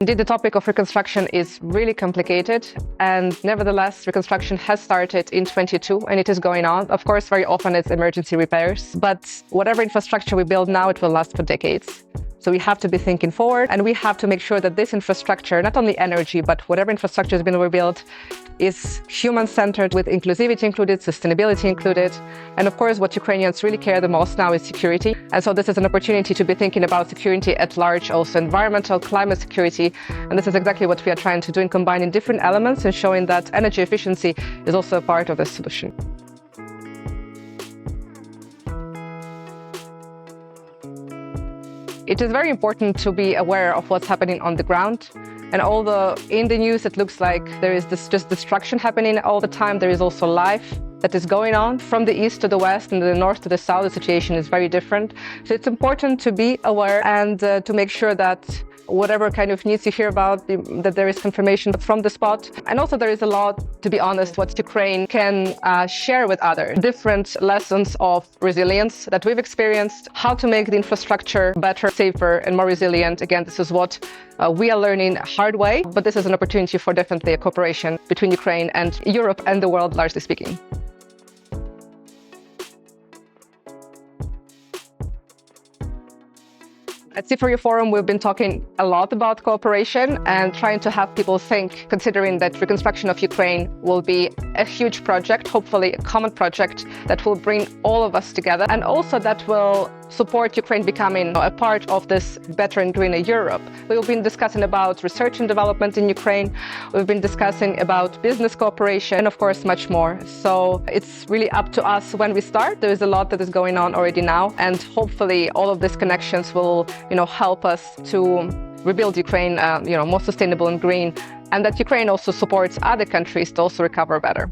Indeed, the topic of reconstruction is really complicated, and nevertheless, reconstruction has started in 22 and it is going on. Of course, very often it's emergency repairs, but whatever infrastructure we build now, it will last for decades. So we have to be thinking forward, and we have to make sure that this infrastructure, not only energy, but whatever infrastructure has been rebuilt, is human-centered, with inclusivity included, sustainability included. And of course, what Ukrainians really care the most now is security. And so this is an opportunity to be thinking about security at large, also environmental, climate security. And this is exactly what we are trying to do in combining different elements and showing that energy efficiency is also a part of the solution. It is very important to be aware of what's happening on the ground. And although in the news it looks like there is just destruction happening all the time, there is also life that is going on. From the east to the west and the north to the south, the situation is very different. So it's important to be aware and to make sure that whatever kind of news you hear about, that there is confirmation from the spot. And also there is a lot, to be honest, what Ukraine can share with others. Different lessons of resilience that we've experienced, how to make the infrastructure better, safer, and more resilient. Again, this is what we are learning hard way, but this is an opportunity for definitely a cooperation between Ukraine and Europe and the world, largely speaking. At C4E Forum, we've been talking a lot about cooperation and trying to have people think, considering that reconstruction of Ukraine will be a huge project, hopefully a common project that will bring all of us together, and also that will support Ukraine becoming a part of this better and greener Europe. We've been discussing about research and development in Ukraine. We've been discussing about business cooperation, and of course, much more. So it's really up to us when we start. There is a lot that is going on already now, and hopefully all of these connections will, help us to rebuild Ukraine, more sustainable and green, and that Ukraine also supports other countries to also recover better.